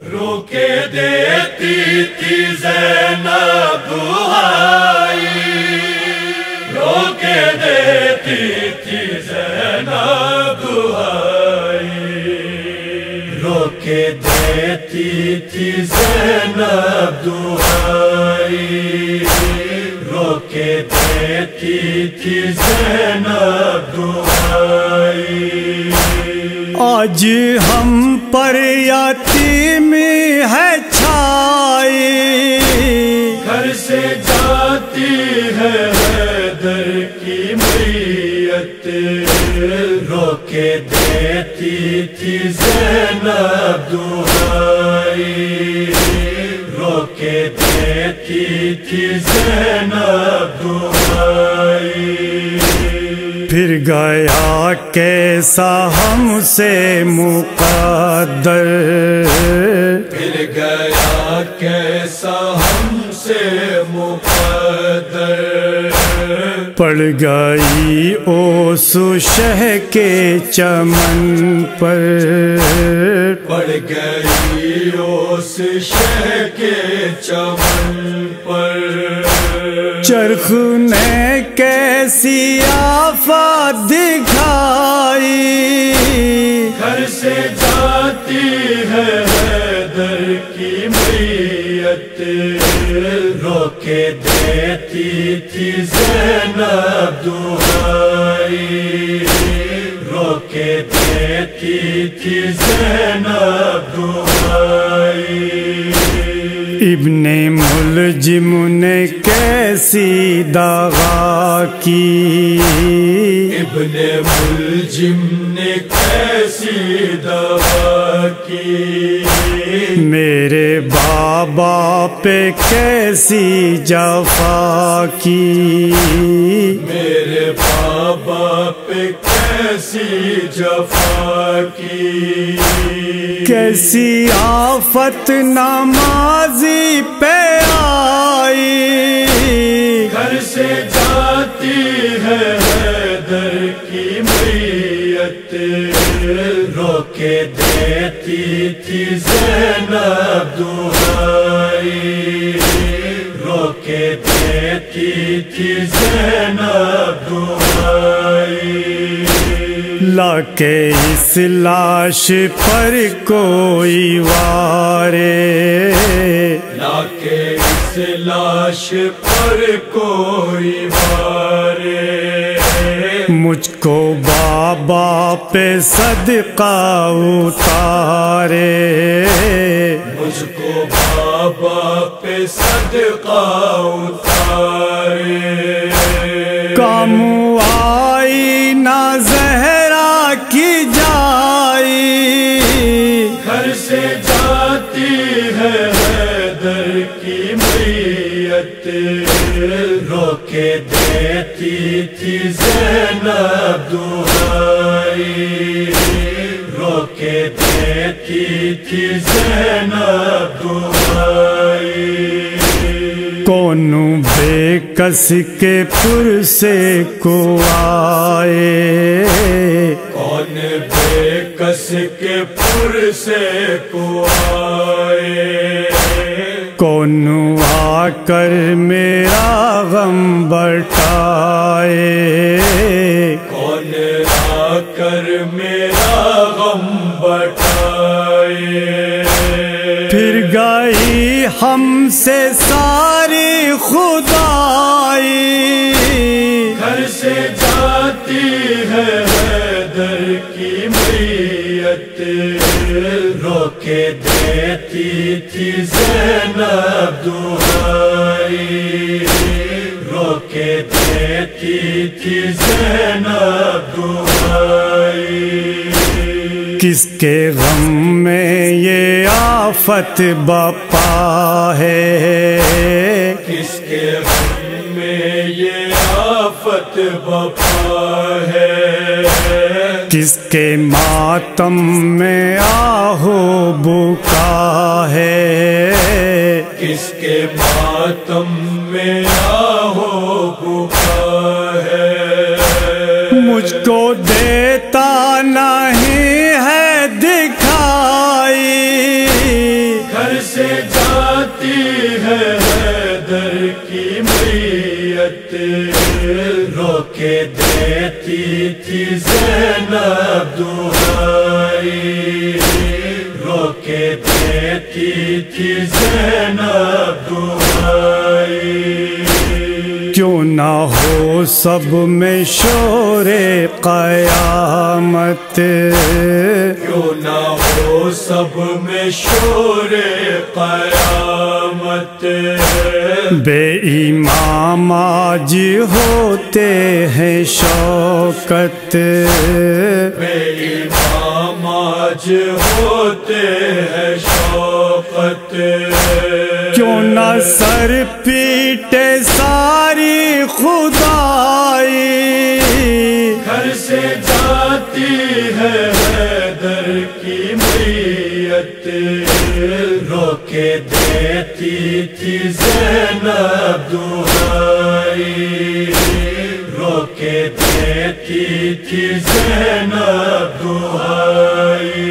روکے دیتی تھی زینب دہائی، روکے دیتی تھی زینب دہائی، روکے دیتی تھی زینب دہائی، روکے دیتی تھی زینب دہائی۔ آج ہم پر یتیمی ہے چھائی، گھر سے جاتی ہے حیدر کی میت، روکے دیتی تھی زینب دہائی، روکے دیتی تھی زینب دہائی۔ پھر گیا کیسا ہم سے مقدر، پھر گیا کیسا ہم سے مقدر، پڑ گئی اوس شہ کے چمن پر، پڑ گئی اس شہ کے چمن پر۔ چرخ نے کیسی آفت دکھائی، گھر سے جاتی ہے حیدر کی میت، روکے دیتی تھی زینب دہائی، روکے دیتی تھی زینب دہائی۔ ابن ملجم نے کیسی دغا کی، ابن ملجم نے کیسی دغا کی، میرے بابا پہ کیسی جفا کی، میرے بابا پہ کیسی جفا کی، کیسی آفت نمازی پہ آئی، گھر سے جاتی ہے حیدر کی میت، روکے دیتی تھی زینب دہائی، روکے دیتی تھی زینب دہائی۔ لا کے اس لاش پر کوئی وارے، لا کے اس لاش پر کوئی وارے، مجھ کو بابا پہ صدقہ اتارے، مجھ کو بابا پہ صدقہ اتارے، کام آئی نہ زہرا کی جائی، گھر سے جاتی ہے حیدر کی میت، روکے دیتی تھی زینب دہائی، روکے دیتی تھی زینب دہائی۔ کون بے کس کے پر سے کو آئے، کون بے کس کے پر سے کو آئے، کون آ کر میرا غم بٹائے، کون آ کر میرا غم بٹائے۔ پھر گئی ہم سے ساری خدائی، گھر سے جاتی ہے حیدر کی میت، روکے دیتی تھی زینب دہائی، روکے دیتی تھی زینب دہائی۔ کس کے غم میں یہ آفت بپا ہے، کس کے غم میں یہ آفت بپا ہے، کس کے ماتم میں آہو بکا ہے، کس کے ماتم میں آہو بکا ہے، مجھ کو دیتا دیتا نہیں ہے دکھائی روکے دیتی تھی زینب دعائی، روکے دیتی تھی زینب دعائی۔ کیوں نہ ہو سب میں شور قیامت، کیوں نہ ہو سب میں شور قیامت، بے امام آج ہوتے ہیں شوکت، بے امام آج ہوتے ہیں شوکت۔ کیوں نہ سر پیٹے ساری خدائی، گھر سے جاتی ہے حیدر کی میت، روکے دیتی تھی زینب دعائی، روکے دیتی تھی زینب دعائی۔